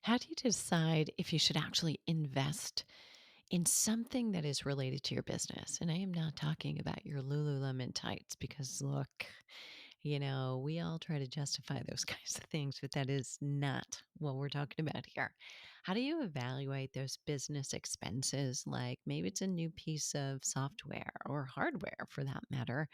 How do you decide if you should actually invest in something that is related to your business? And I am not talking about your Lululemon tights because look, we all try to justify those kinds of things, but that is not what we're talking about here. How do you evaluate those business expenses? Like maybe it's a new piece of software or hardware for that matter,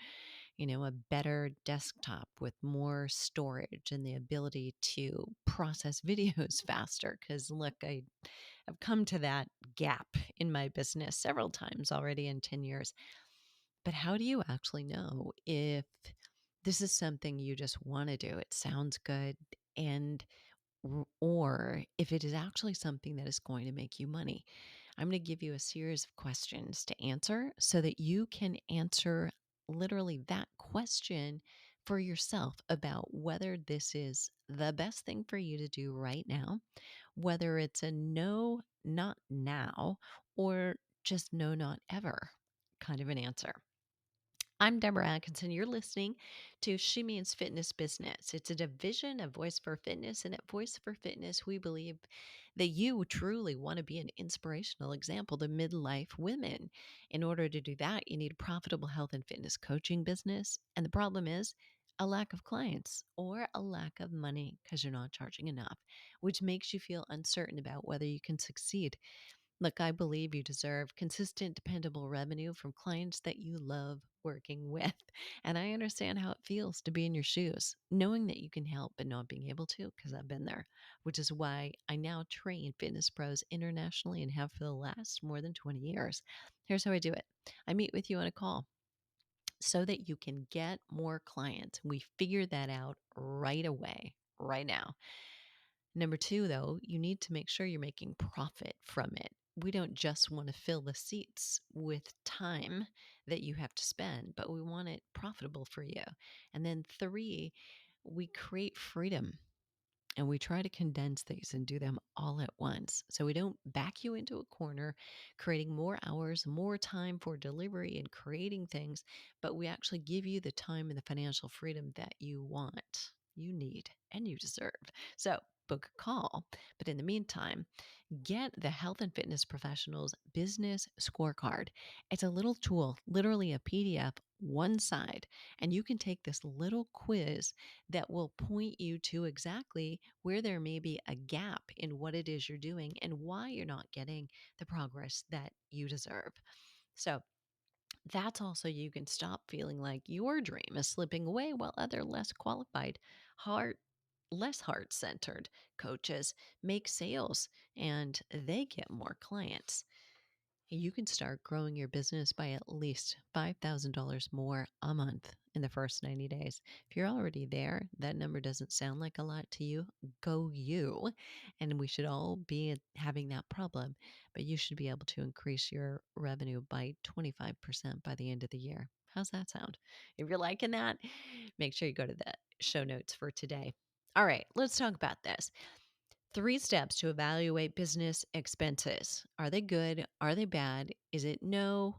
a better desktop with more storage and the ability to process videos faster. Because, look, I've come to that gap in my business several times already in 10 years. But how do you actually know if this is something you just want to do? It sounds good. And or if it is actually something that is going to make you money. I'm going to give you a series of questions to answer so that you can answer literally that question for yourself about whether this is the best thing for you to do right now, whether it's a no, not now, or just no, not ever kind of an answer. I'm Deborah Atkinson. You're listening to She Means Fitness Business. It's a division of Voice for Fitness. And at Voice for Fitness, we believe that you truly want to be an inspirational example to midlife women. In order to do that, you need a profitable health and fitness coaching business. And the problem is a lack of clients or a lack of money because you're not charging enough, which makes you feel uncertain about whether you can succeed. Look, I believe you deserve consistent, dependable revenue from clients that you love working with. And I understand how it feels to be in your shoes, knowing that you can help but not being able to, because I've been there, which is why I now train fitness pros internationally and have for the last more than 20 years. Here's how I do it. I meet with you on a call so that you can get more clients. We figure that out right away, right now. Number two, though, you need to make sure you're making profit from it. We don't just want to fill the seats with time that you have to spend, but we want it profitable for you. And then three, we create freedom and we try to condense these and do them all at once. So we don't back you into a corner, creating more hours, more time for delivery and creating things, but we actually give you the time and the financial freedom that you want, you need, and you deserve. So book a call. But in the meantime, get the Health and Fitness Professionals Business Scorecard. It's a little tool, literally a PDF, one side, and you can take this little quiz that will point you to exactly where there may be a gap in what it is you're doing and why you're not getting the progress that you deserve. So, that's also you can stop feeling like your dream is slipping away while other less qualified, heart less heart centered coaches make sales and they get more clients. You can start growing your business by at least $5,000 more a month in the first 90 days. If you're already there, that number doesn't sound like a lot to you. Go you. And we should all be having that problem, but you should be able to increase your revenue by 25% by the end of the year. How's that sound? If you're liking that, make sure you go to the show notes for today. All right, let's talk about this. 3 steps to evaluate business expenses. Are they good? Are they bad? Is it no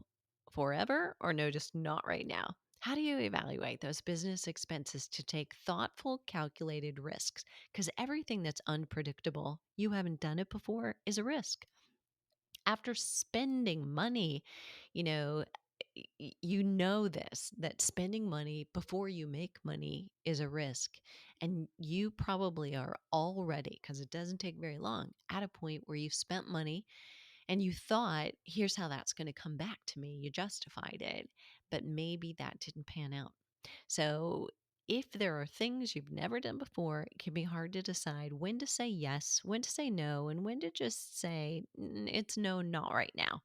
forever or no, just not right now? How do you evaluate those business expenses to take thoughtful, calculated risks? Because everything that's unpredictable, you haven't done it before, is a risk. After spending money, you know, you know this that spending money before you make money is a risk, and you probably are already, because it doesn't take very long, at a point where you've spent money and you thought, here's how that's going to come back to me. You justified it, but maybe that didn't pan out. So if there are things you've never done before, it can be hard to decide when to say yes, when to say no, and when to just say it's no, not right now.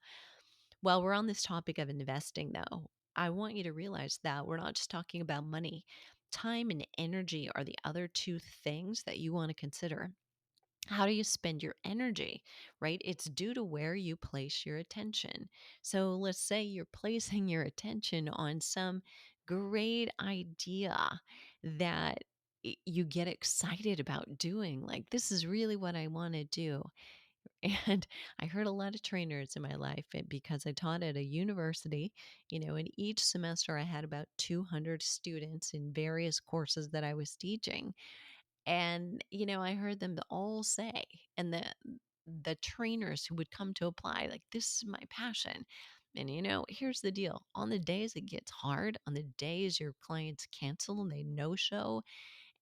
While we're on this topic of investing, though, I want you to realize that we're not just talking about money. Time and energy are the other two things that you want to consider. How do you spend your energy, right? It's due to where you place your attention. So let's say you're placing your attention on some great idea that you get excited about doing. Like, this is really what I want to do. And I heard a lot of trainers in my life because I taught at a university, in each semester I had about 200 students in various courses that I was teaching. And, I heard them all say, and the trainers who would come to apply, like, this is my passion. And, here's the deal: on the days it gets hard, on the days your clients cancel and they no show,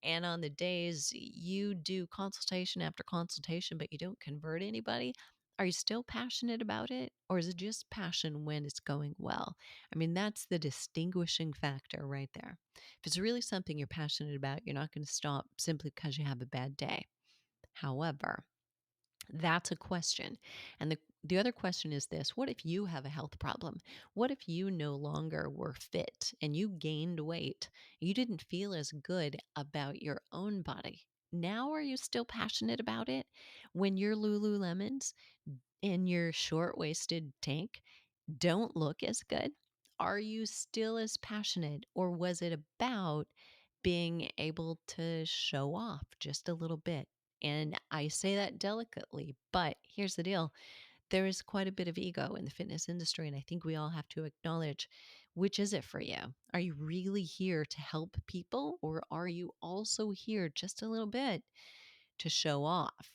and on the days you do consultation after consultation, but you don't convert anybody, are you still passionate about it? Or is it just passion when it's going well? I mean, that's the distinguishing factor right there. If it's really something you're passionate about, you're not going to stop simply because you have a bad day. However, that's a question. And the other question is this: what if you have a health problem? What if you no longer were fit and you gained weight? You didn't feel as good about your own body. Now, are you still passionate about it when your Lululemons in your short waisted tank don't look as good? Are you still as passionate, or was it about being able to show off just a little bit? And I say that delicately, but here's the deal: there is quite a bit of ego in the fitness industry. And I think we all have to acknowledge, which is it for you? Are you really here to help people, or are you also here just a little bit to show off?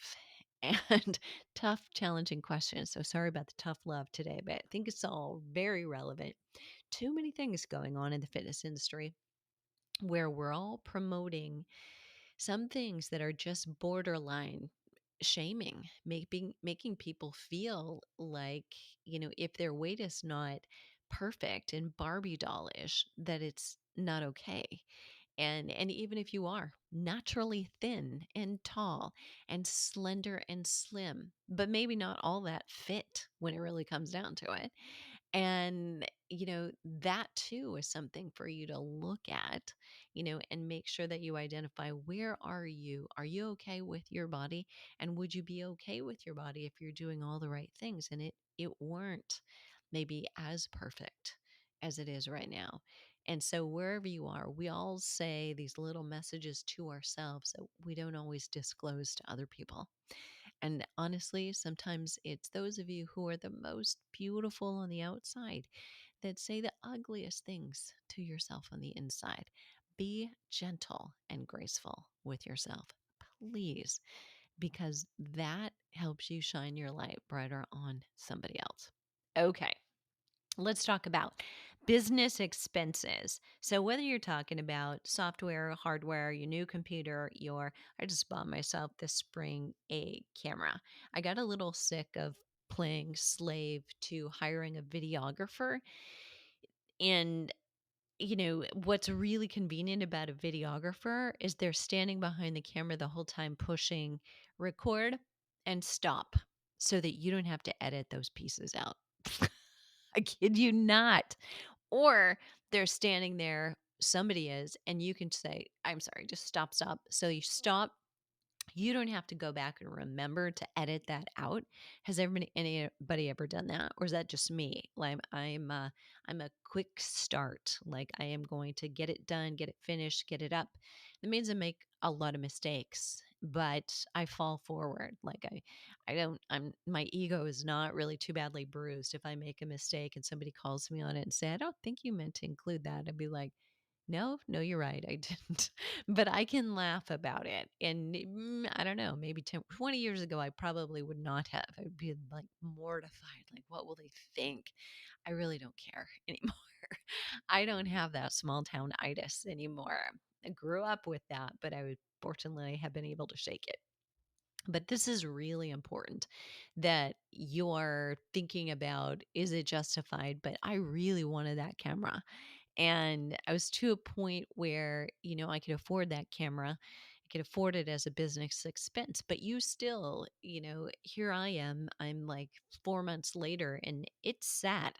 And tough, challenging questions. So sorry about the tough love today, but I think it's all very relevant. Too many things going on in the fitness industry where we're all promoting some things that are just borderline shaming, making people feel like, if their weight is not perfect and Barbie dollish, that it's not okay. And even if you are naturally thin and tall and slender and slim, but maybe not all that fit when it really comes down to it. And, that too is something for you to look at, and make sure that you identify, where are you? Are you okay with your body? And would you be okay with your body if you're doing all the right things and it weren't maybe as perfect as it is right now? And so wherever you are, we all say these little messages to ourselves that we don't always disclose to other people. And honestly, sometimes it's those of you who are the most beautiful on the outside that say the ugliest things to yourself on the inside. Be gentle and graceful with yourself, please, because that helps you shine your light brighter on somebody else. Okay. Let's talk about business expenses. So, whether you're talking about software, hardware, your new computer, I just bought myself this spring a camera. I got a little sick of playing slave to hiring a videographer. And, what's really convenient about a videographer is they're standing behind the camera the whole time, pushing record and stop so that you don't have to edit those pieces out. I kid you not. Or they're standing there, somebody is, and you can say, I'm sorry, just stop, stop. So you stop. You don't have to go back and remember to edit that out. Has anybody ever done that, or is that just me? Like I'm a quick start. Like, I am going to get it done, get it finished, get it up. That means I make a lot of mistakes, but I fall forward. Like, I don't. My ego is not really too badly bruised. If I make a mistake and somebody calls me on it and say, I don't think you meant to include that, I'd be like, no, no, you're right. I didn't. But I can laugh about it. And I don't know, maybe 10, 20 years ago, I probably would not have. I'd be like mortified. Like, what will they think? I really don't care anymore. I don't have that small town itis anymore. I grew up with that, but I would fortunately have been able to shake it. But this is really important, that you're thinking about, is it justified? But I really wanted that camera. And I was to a point where, I could afford that camera. I could afford it as a business expense. But you still, here I am. I'm like 4 months later, and it sat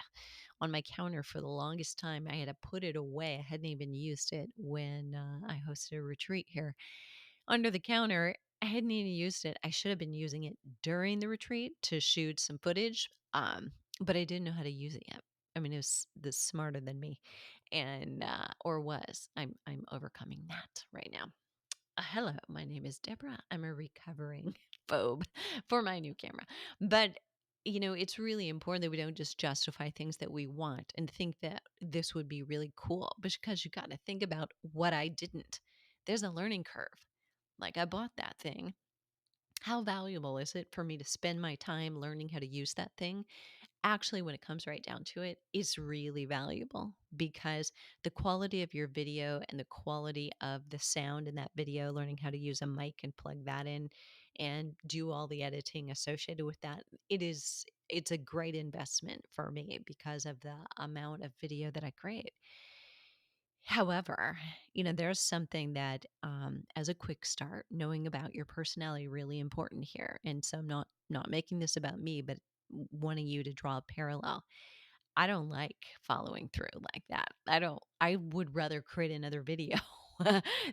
on my counter for the longest time. I had to put it away. I hadn't even used it when I hosted a retreat here under the counter. I hadn't even used it. I should have been using it during the retreat to shoot some footage, but I didn't know how to use it yet. I mean, it was the smarter than me, and or was. I'm overcoming that right now. Hello, my name is Deborah. I'm a recovering phobe for my new camera, but it's really important that we don't just justify things that we want and think that this would be really cool, because you got to think about what I didn't. There's a learning curve. Like, I bought that thing. How valuable is it for me to spend my time learning how to use that thing? Actually, when it comes right down to it, it's really valuable because the quality of your video and the quality of the sound in that video, learning how to use a mic and plug that in and do all the editing associated with that, it's a great investment for me because of the amount of video that I create. However, there's something that, as a quick start, knowing about your personality really important here. And so I'm not making this about me, but wanting you to draw a parallel. I don't like following through like that. I would rather create another video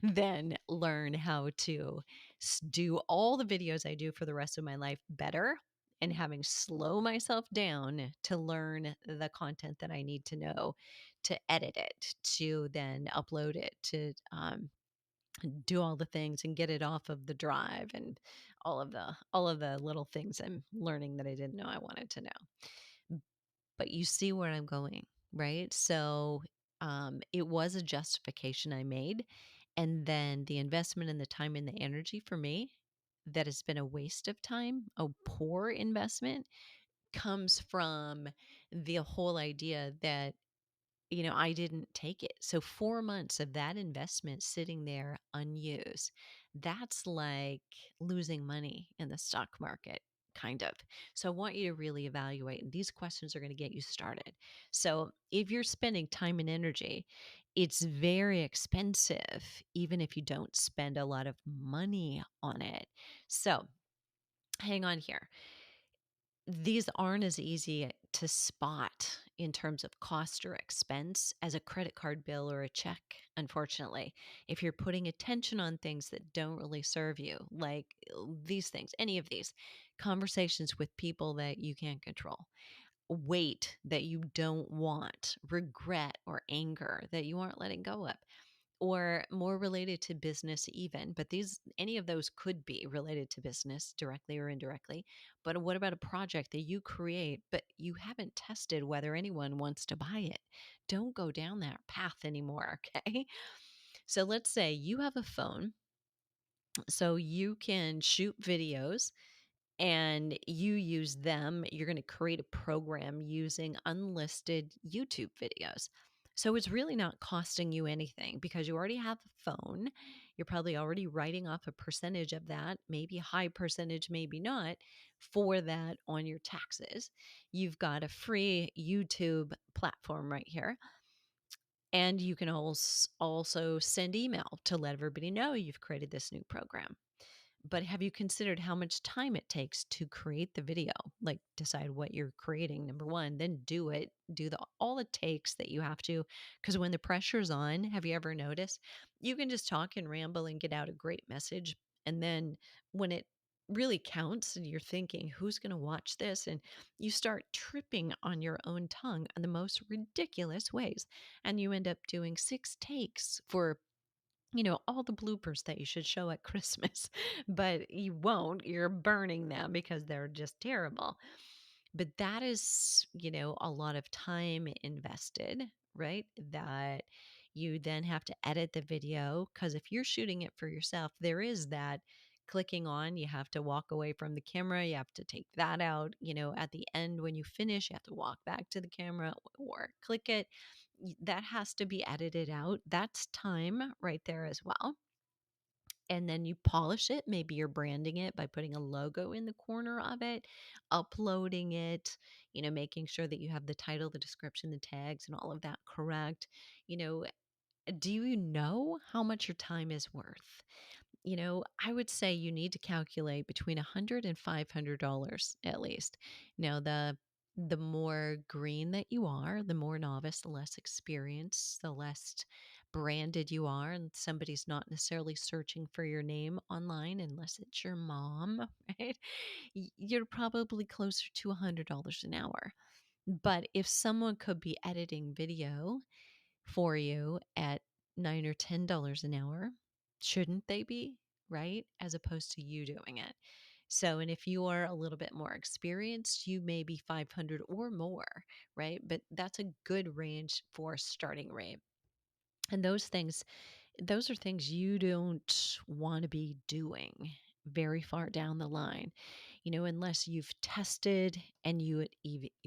than learn how to do all the videos I do for the rest of my life better and having slow myself down to learn the content that I need to know to edit it, to then upload it, to do all the things and get it off of the drive and all of the little things I'm learning that I didn't know I wanted to know. But you see where I'm going, right? So it was a justification I made. And then the investment and the time and the energy for me that has been a waste of time, a poor investment, comes from the whole idea that I didn't take it. So 4 months of that investment sitting there unused, that's like losing money in the stock market, kind of. So I want you to really evaluate, and these questions are going to get you started. So if you're spending time and energy, it's very expensive, even if you don't spend a lot of money on it. So hang on here. These aren't as easy to spot in terms of cost or expense as a credit card bill or a check, unfortunately. If you're putting attention on things that don't really serve you, like these things, any of these conversations with people that you can't control, weight that you don't want, regret or anger that you aren't letting go of, or more related to business even, but these any of those could be related to business directly or indirectly. But what about a project that you create but you haven't tested whether anyone wants to buy it? Don't go down that path anymore. Okay, so let's say you have a phone so you can shoot videos and you use them. You're going to create a program using unlisted YouTube videos. So it's really not costing you anything because you already have a phone. You're probably already writing off a percentage of that, maybe a high percentage, maybe not, for that on your taxes. You've got a free YouTube platform right here. And you can also send email to let everybody know you've created this new program. But have you considered how much time it takes to create the video? Like decide what you're creating, number one, then do it. Do the all it takes that you have to. Because when the pressure's on, have you ever noticed? You can just talk and ramble and get out a great message. And then when it really counts and you're thinking, who's going to watch this? And you start tripping on your own tongue in the most ridiculous ways. And you end up doing 6 takes for all the bloopers that you should show at Christmas, but you won't. You're burning them because they're just terrible. But that is, a lot of time invested, right? That you then have to edit the video because if you're shooting it for yourself, there is that clicking on, you have to walk away from the camera, you have to take that out, at the end when you finish, you have to walk back to the camera or click it. That has to be edited out. That's time right there as well. And then you polish it. Maybe you're branding it by putting a logo in the corner of it, uploading it, making sure that you have the title, the description, the tags, and all of that correct. You know, do you know how much your time is worth? I would say you need to calculate between $100 and $500 at least. Now, the more green that you are, the more novice, the less experienced, the less branded you are, and somebody's not necessarily searching for your name online unless it's your mom, right? You're probably closer to $100 an hour. But if someone could be editing video for you at $9 or $10 an hour, shouldn't they be? Right? As opposed to you doing it. So, and if you are a little bit more experienced, you may be 500 or more, right? But that's a good range for starting rate. And those things, Those are things you don't want to be doing very far down the line, unless you've tested and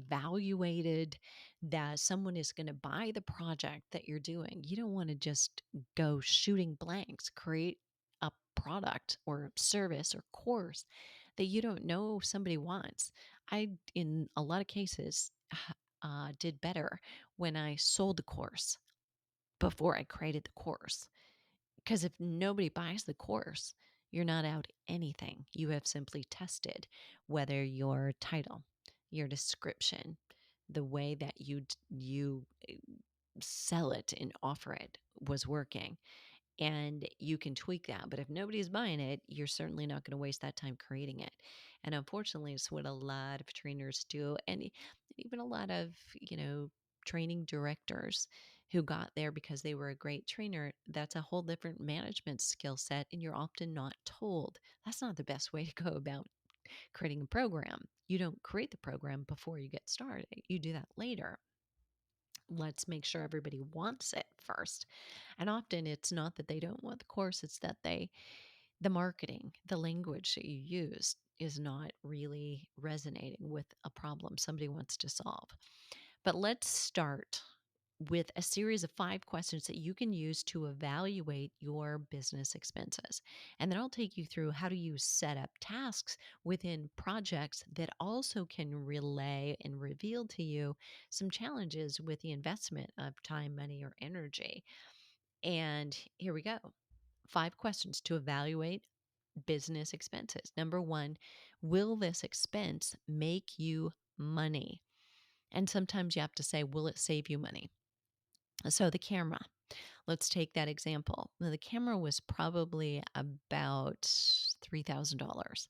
evaluated that someone is going to buy the project that you're doing. You don't want to just go shooting blanks, create a product or service or course that you don't know somebody wants. I, in a lot of cases, did better when I sold the course before I created the course. Because if nobody buys the course, you're not out anything. You have simply tested whether your title, your description, the way that you sell it and offer it was working, and you can tweak that. But if nobody's buying it, you're certainly not going to waste that time creating it. And unfortunately, it's what a lot of trainers do, and even a lot of, training directors who got there because they were a great trainer. That's a whole different management skill set, and you're often not told. That's not the best way to go about creating a program. You don't create the program before you get started, you do that later. Let's make sure everybody wants it first. And often it's not that they don't want the course, it's that the marketing, the language that you use is not really resonating with a problem somebody wants to solve. But let's start with a series of 5 questions that you can use to evaluate your business expenses. And then I'll take you through how do you set up tasks within projects that also can relay and reveal to you some challenges with the investment of time, money, or energy. And here we go. 5 questions to evaluate business expenses. Number one, will this expense make you money? And sometimes you have to say, will it save you money? So the camera, let's take that example. Now, the camera was probably about $3,000.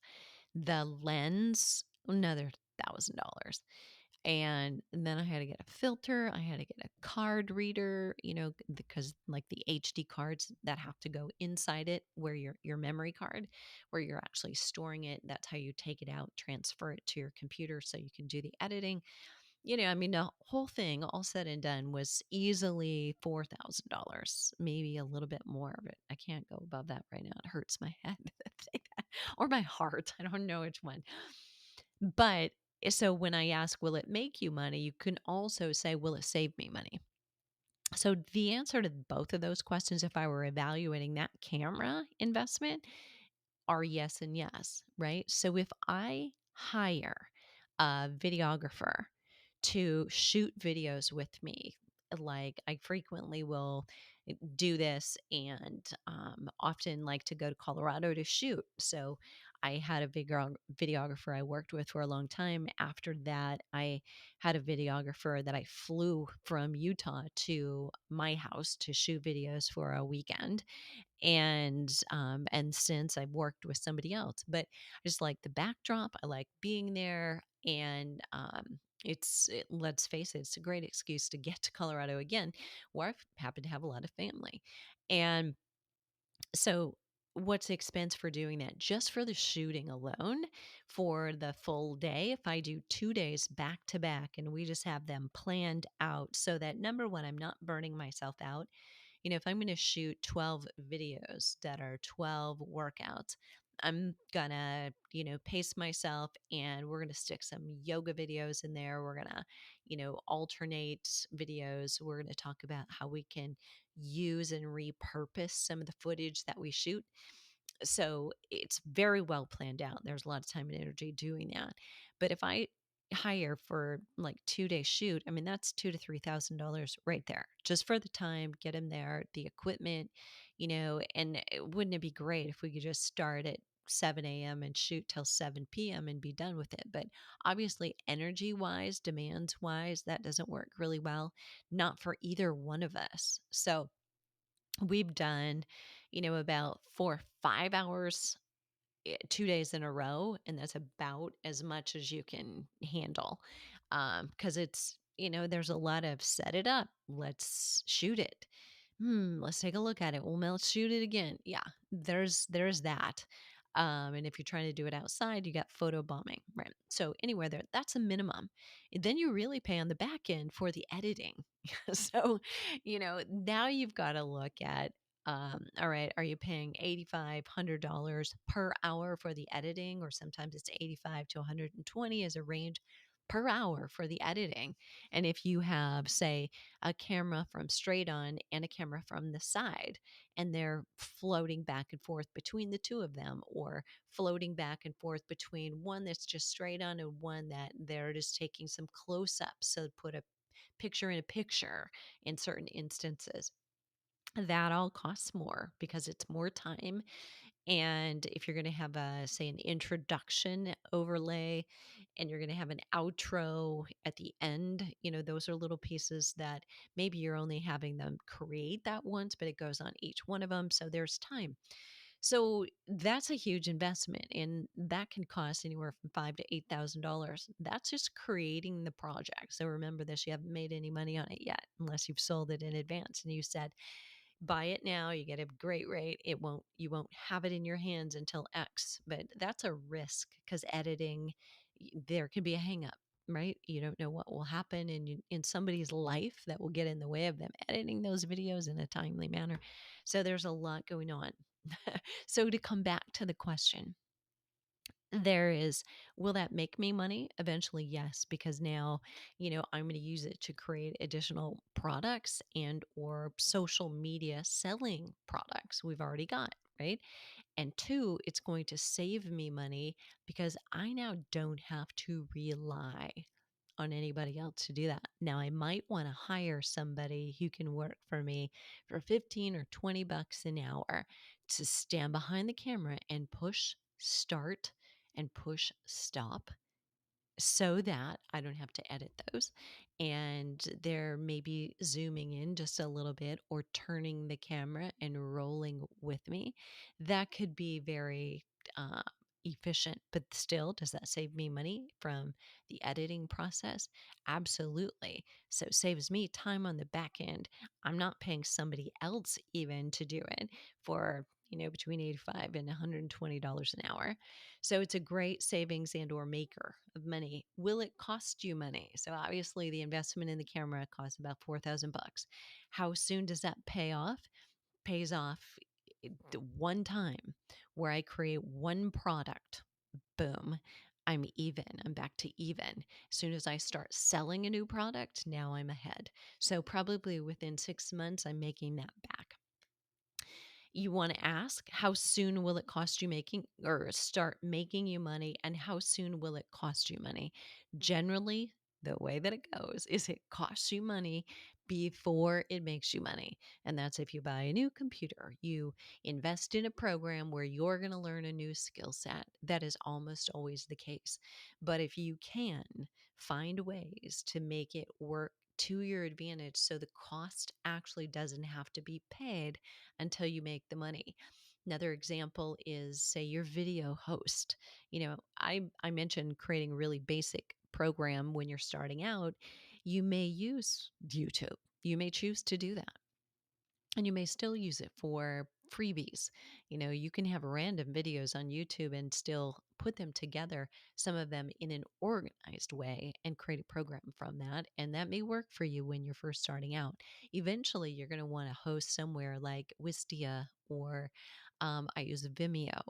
The lens, another $1,000. And then I had to get a filter. I had to get a card reader, because like the HD cards that have to go inside it, where your memory card, where you're actually storing it. That's how you take it out, transfer it to your computer so you can do the editing. I mean, the whole thing, all said and done, was easily $4,000, maybe a little bit more of it. I can't go above that right now. It hurts my head to say that, or my heart. I don't know which one. But so when I ask, will it make you money? You can also say, will it save me money? So the answer to both of those questions, if I were evaluating that camera investment, are yes and yes, right? So if I hire a videographer to shoot videos with me, like I frequently will do this, and often like to go to Colorado to shoot. So I had a videographer I worked with for a long time. After that, I had a videographer that I flew from Utah to my house to shoot videos for a weekend. And since I've worked with somebody else, but I just like the backdrop. I like being there, and let's face it, it's a great excuse to get to Colorado again, where I've happened to have a lot of family. And so what's the expense for doing that? Just for the shooting alone, for the full day, if I do 2 days back to back and we just have them planned out so that, number one, I'm not burning myself out. If I'm going to shoot 12 videos that are 12 workouts, I'm going to, pace myself, and we're going to stick some yoga videos in there. We're going to, alternate videos. We're going to talk about how we can use and repurpose some of the footage that we shoot. So it's very well planned out. There's a lot of time and energy doing that. But if I hire for like 2 day shoot, I mean, that's $2,000 to $3,000 right there, just for the time, get them there, the equipment, and wouldn't it be great if we could just start at 7 a.m. and shoot till 7 p.m. and be done with it? But obviously, energy wise, demands wise, that doesn't work really well, not for either one of us. So we've done, about 4 or 5 hours 2 days in a row, and that's about as much as you can handle. Because it's, there's a lot of set it up, let's shoot it. Let's take a look at it. Well, let's shoot it again. Yeah, there's that. And if you're trying to do it outside, you got photo bombing, right? So anywhere there, that's a minimum. And then you really pay on the back end for the editing. So, now you've got to look at All right, are you paying $8,500 per hour for the editing, or sometimes it's 85 to 120 as a range per hour for the editing. And if you have, say, a camera from straight on and a camera from the side, and they're floating back and forth between the two of them, or floating back and forth between one that's just straight on and one that they're just taking some close ups. So put a picture in a picture in certain instances. That all costs more because it's more time. And if you're going to have a, say, an introduction overlay, and you're going to have an outro at the end, those are little pieces that maybe you're only having them create that once, but it goes on each one of them. So there's time. So that's a huge investment, and that can cost anywhere from $5,000 to $8,000. That's just creating the project. So remember this: you haven't made any money on it yet, unless you've sold it in advance and you said, buy it now, you get a great rate. You won't have it in your hands until X. But that's a risk, because editing, there can be a hang up, right? You don't know what will happen in somebody's life that will get in the way of them editing those videos in a timely manner. So there's a lot going on. So to come back to the question, there is, will that make me money eventually? Yes, because now, I'm going to use it to create additional products and or social media selling products we've already got, right? And two, it's going to save me money because I now don't have to rely on anybody else to do that. Now, I might want to hire somebody who can work for me for 15 or 20 bucks an hour to stand behind the camera and push start and push stop, so that I don't have to edit those. And they're maybe zooming in just a little bit or turning the camera and rolling with me. That could be very uh, efficient, but still, does that save me money from the editing process? Absolutely. So it saves me time on the back end. I'm not paying somebody else even to do it for, between 85 and $120 an hour. So it's a great savings and or maker of money. Will it cost you money? So obviously the investment in the camera costs about 4,000 bucks. How soon does that pay off? Pays off the one time where I create one product. Boom. I'm even. I'm back to even. As soon as I start selling a new product, now I'm ahead. So probably within 6 months, I'm making that back. You want to ask, how soon will it cost you making or start making you money, and how soon will it cost you money? Generally, the way that it goes is it costs you money before it makes you money. And that's if you buy a new computer, you invest in a program where you're going to learn a new skill set. That is almost always the case. But if you can find ways to make it work to your advantage, so the cost actually doesn't have to be paid until you make the money. Another example is, say, your video host. I mentioned creating a really basic program when you're starting out. You may use YouTube. You may choose to do that. And you may still use it for freebies. You can have random videos on YouTube and still put them together, some of them in an organized way, and create a program from that. And that may work for you when you're first starting out. Eventually, you're going to want to host somewhere like Wistia, or I use Vimeo.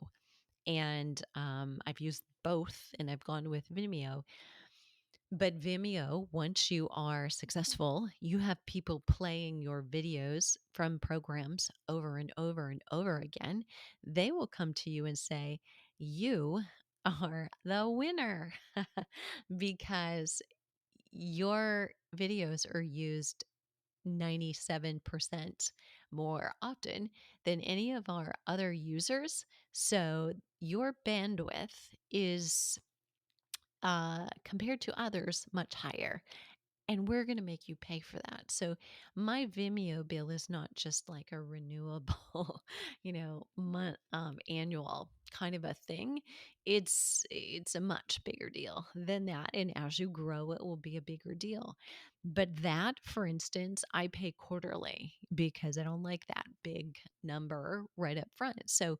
And I've used both, and I've gone with Vimeo. But Vimeo, once you are successful, you have people playing your videos from programs over and over and over again. They will come to you and say, you are the winner because your videos are used 97% more often than any of our other users. So your bandwidth is, compared to others, much higher. And we're going to make you pay for that. So my Vimeo bill is not just like a renewable, annual kind of a thing. It's a much bigger deal than that. And as you grow, it will be a bigger deal. But that, for instance, I pay quarterly because I don't like that big number right up front. So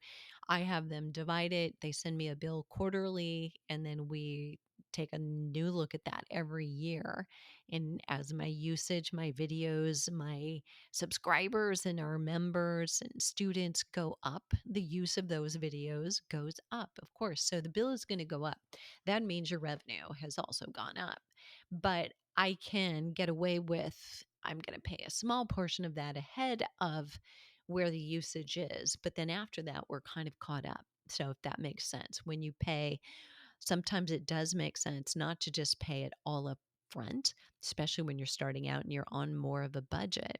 I have them divide it. They send me a bill quarterly, and then we take a new look at that every year. And as my usage, my videos, my subscribers and our members and students go up, the use of those videos goes up, of course. So the bill is going to go up. That means your revenue has also gone up. But I can get away with, I'm going to pay a small portion of that ahead of where the usage is. But then after that, we're kind of caught up. So if that makes sense, when you pay, sometimes it does make sense not to just pay it all up front, especially when you're starting out and you're on more of a budget.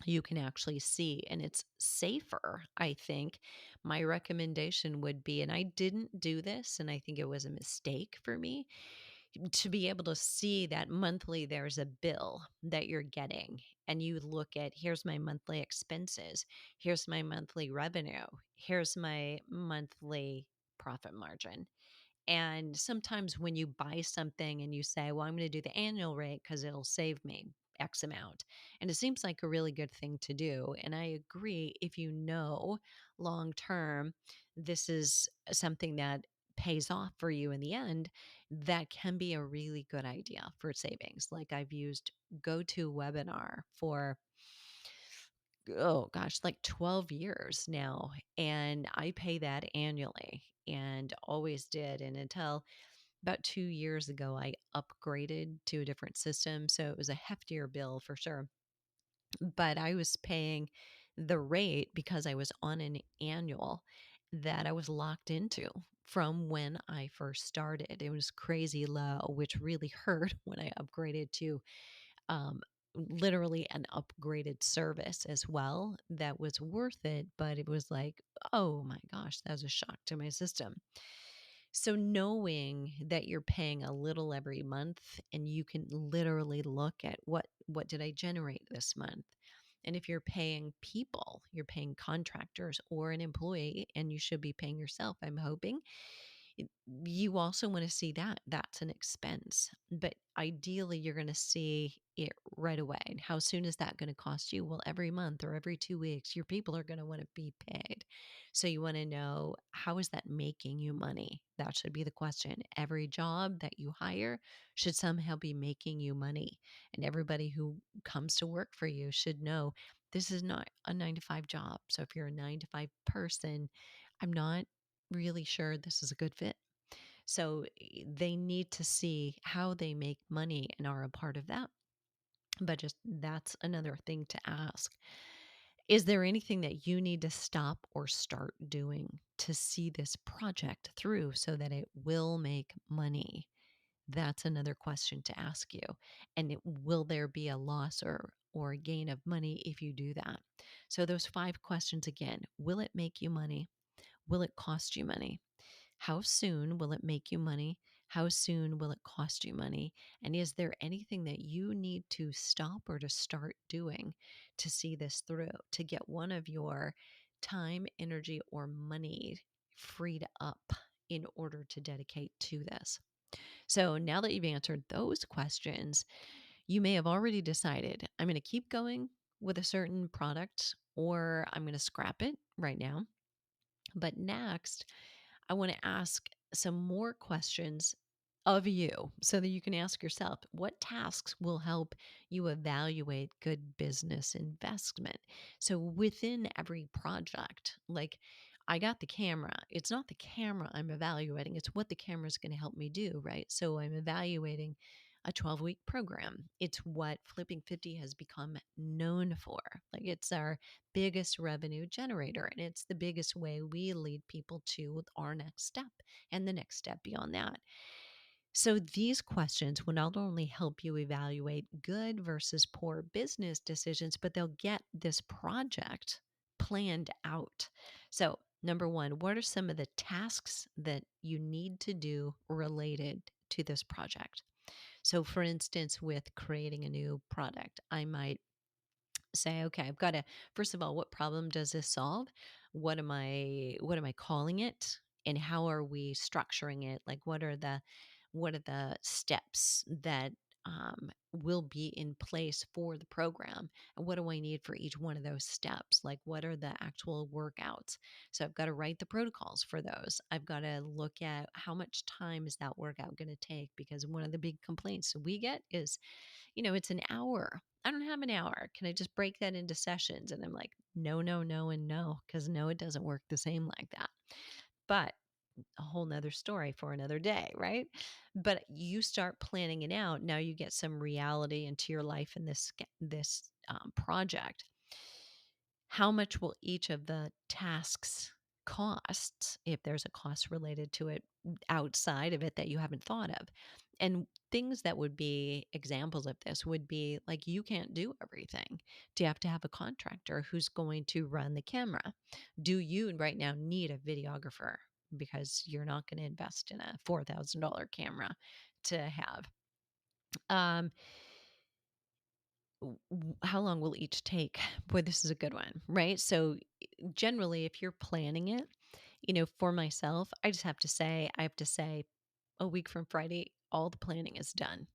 You can actually see, and it's safer, I think. My recommendation would be, and I didn't do this, and I think it was a mistake for me, to be able to see that monthly there's a bill that you're getting, and you look at, here's my monthly expenses, here's my monthly revenue, here's my monthly profit margin. And sometimes when you buy something and you say, well, I'm going to do the annual rate because it'll save me X amount. And it seems like a really good thing to do. And I agree, if you know long term, this is something that pays off for you in the end, that can be a really good idea for savings. Like I've used GoToWebinar for, oh gosh, like 12 years now. And I pay that annually and always did. And until about 2 years ago, I upgraded to a different system. So it was a heftier bill for sure. But I was paying the rate because I was on an annual that I was locked into from when I first started. It was crazy low, which really hurt when I upgraded to um, literally an upgraded service as well. That was worth it, but it was like, oh my gosh, that was a shock to my system. So knowing that you're paying a little every month, and you can literally look at what did I generate this month? And if you're paying people, you're paying contractors or an employee, and you should be paying yourself, I'm hoping. You also want to see that that's an expense, but ideally you're going to see it right away. And how soon is that going to cost you? Well, every month or every 2 weeks, your people are going to want to be paid. So you want to know, how is that making you money? That should be the question. Every job that you hire should somehow be making you money. And everybody who comes to work for you should know this is not a 9 to 5 job. So if you're a 9 to 5 person, I'm not really sure this is a good fit. So they need to see how they make money and are a part of that. But just that's another thing to ask. Is there anything that you need to stop or start doing to see this project through so that it will make money? That's another question to ask you. And will there be a loss or a gain of money if you do that? So those 5 questions again: will it make you money? Will it cost you money? How soon will it make you money? How soon will it cost you money? And is there anything that you need to stop or to start doing to see this through, to get one of your time, energy, or money freed up in order to dedicate to this? So now that you've answered those questions, you may have already decided, I'm going to keep going with a certain product, or I'm going to scrap it right now. But next, I want to ask some more questions of you so that you can ask yourself, what tasks will help you evaluate good business investment? So within every project, like, I got the camera. It's not the camera I'm evaluating, it's what the camera is going to help me do, right? So I'm evaluating a 12-week program. It's what Flipping 50 has become known for. Like, it's our biggest revenue generator, and it's the biggest way we lead people to our next step and the next step beyond that. So these questions will not only help you evaluate good versus poor business decisions, but they'll get this project planned out. So number one, what are some of the tasks that you need to do related to this project? So for instance, with creating a new product, I might say, okay, I've got to, first of all, what problem does this solve? What am I calling it? And how are we structuring it? Like, what are the steps that will be in place for the program. And what do I need for each one of those steps? Like, what are the actual workouts? So I've got to write the protocols for those. I've got to look at how much time is that workout going to take? Because one of the big complaints we get is, it's an hour. I don't have an hour. Can I just break that into sessions? And I'm like, no, no, no, and no, because no, it doesn't work the same like that. But a whole nother story for another day, right? But you start planning it out. Now you get some reality into your life in this project. How much will each of the tasks cost if there's a cost related to it outside of it that you haven't thought of? And things that would be examples of this would be like, you can't do everything. Do you have to have a contractor who's going to run the camera? Do you right now need a videographer? Because you're not going to invest in a $4,000 camera to have. Um, how long will each take? Boy, this is a good one, right? So, generally, if you're planning it, for myself, I have to say a week from Friday, all the planning is done.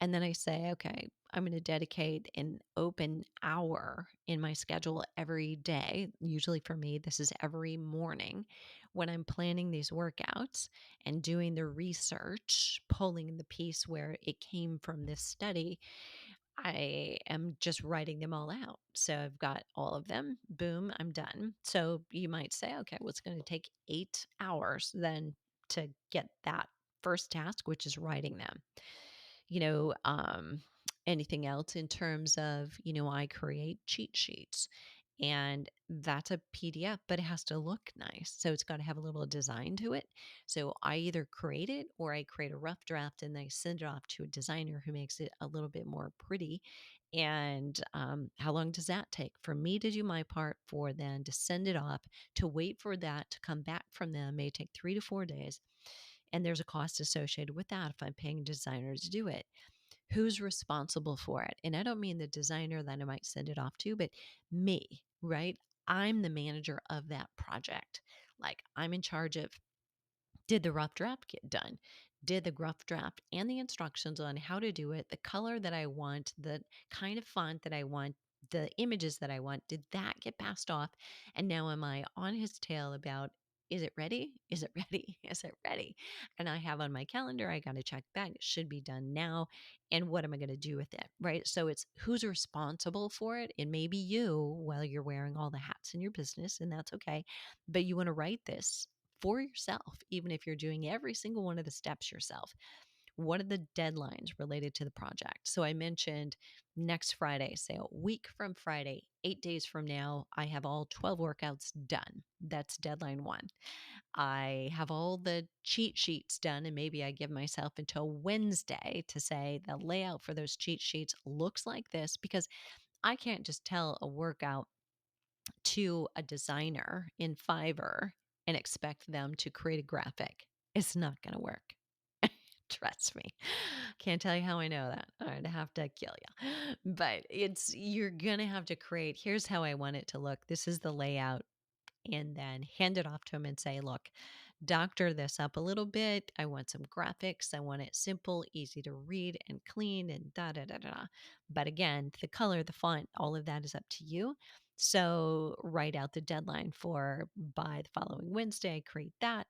And then I say, okay, I'm going to dedicate an open hour in my schedule every day. Usually for me, this is every morning when I'm planning these workouts and doing the research, pulling the piece where it came from this study. I am just writing them all out. So I've got all of them. Boom, I'm done. So you might say, okay, well, it's going to take 8 hours then to get that first task, which is writing them. You know, um, Anything else in terms of, I create cheat sheets, and that's a PDF, but it has to look nice. So it's got to have a little design to it. So I either create it or I create a rough draft and I send it off to a designer who makes it a little bit more pretty. And how long does that take for me to do my part, for then to send it off, to wait for that to come back from them? It may take 3 to 4 days. And there's a cost associated with that if I'm paying a designer to do it. Who's responsible for it? And I don't mean the designer that I might send it off to, but me, right? I'm the manager of that project. Like, I'm in charge of, did the rough draft get done? Did the rough draft and the instructions on how to do it, the color that I want, the kind of font that I want, the images that I want, did that get passed off? And now am I on his tail about, is it ready? Is it ready? Is it ready? And I have on my calendar, I got to check back. It should be done now. And what am I going to do with it? Right. So it's who's responsible for it. It may be you while you're wearing all the hats in your business, and that's okay. But you want to write this for yourself, even if you're doing every single one of the steps yourself. What are the deadlines related to the project? So I mentioned next Friday, say a week from Friday, 8 days from now, I have all 12 workouts done. That's deadline one. I have all the cheat sheets done, and maybe I give myself until Wednesday to say the layout for those cheat sheets looks like this, because I can't just tell a workout to a designer in Fiverr and expect them to create a graphic. It's not going to work. Trust me. Can't tell you how I know that. I'd have to kill you. But you're going to have to create, here's how I want it to look. This is the layout. And then hand it off to them and say, look, doctor this up a little bit. I want some graphics. I want it simple, easy to read and clean and da da da da. Da. But again, the color, the font, all of that is up to you. So write out the deadline for by the following Wednesday, create that,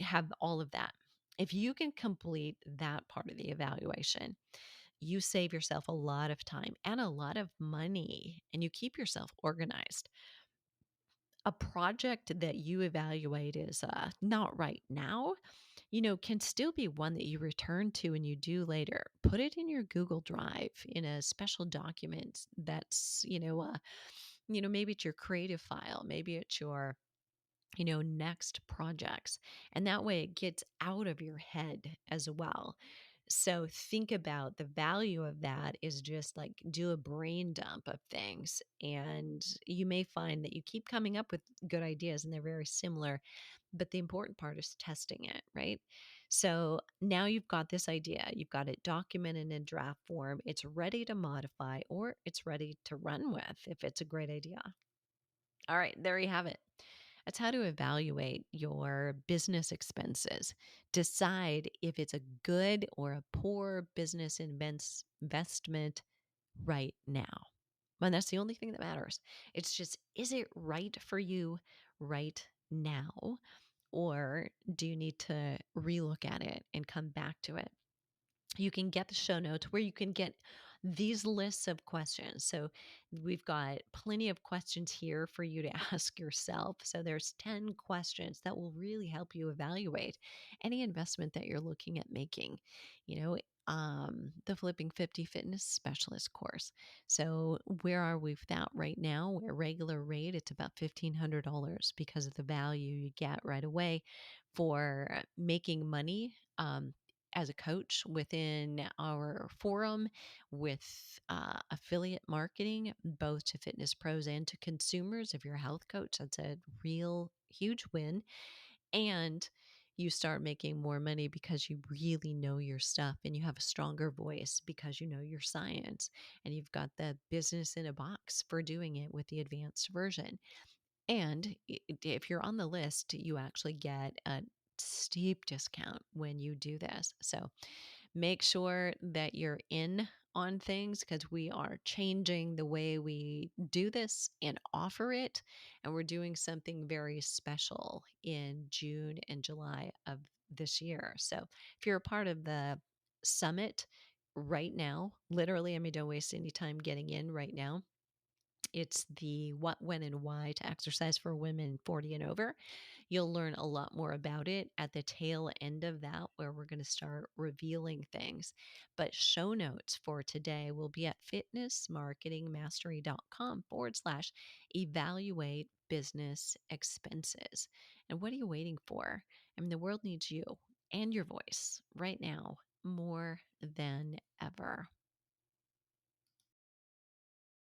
have all of that. If you can complete that part of the evaluation, you save yourself a lot of time and a lot of money, and you keep yourself organized. A project that you evaluate is not right now, can still be one that you return to and you do later. Put it in your Google Drive in a special document that's, maybe it's your creative file, maybe it's your next projects. And that way it gets out of your head as well. So think about the value of that is just like do a brain dump of things. And you may find that you keep coming up with good ideas and they're very similar. But the important part is testing it, right? So now you've got this idea, you've got it documented in draft form, it's ready to modify or it's ready to run with if it's a great idea. All right, there you have it. That's how to evaluate your business expenses. Decide if it's a good or a poor business investment right now. And that's the only thing that matters. It's just, is it right for you right now? Or do you need to relook at it and come back to it? You can get the show notes where you can get these lists of questions. So we've got plenty of questions here for you to ask yourself. So there's 10 questions that will really help you evaluate any investment that you're looking at making. You know, the Flipping 50 Fitness Specialist course. So where are we with that right now? We're regular rate, it's about $1,500 because of the value you get right away for making money. As a coach within our forum with affiliate marketing, both to fitness pros and to consumers. If you're a health coach, that's a real huge win. And you start making more money because you really know your stuff and you have a stronger voice because you know your science and you've got the business in a box for doing it with the advanced version. And if you're on the list, you actually get a steep discount when you do this. So make sure that you're in on things because we are changing the way we do this and offer it. And we're doing something very special in June and July of this year. So if you're a part of the summit right now, literally, I mean, don't waste any time getting in right now. It's the what, when, and why to exercise for women 40 and over. You'll learn a lot more about it at the tail end of that, where we're going to start revealing things. But show notes for today will be at fitnessmarketingmastery.com/evaluate business expenses. And what are you waiting for? I mean, the world needs you and your voice right now more than ever.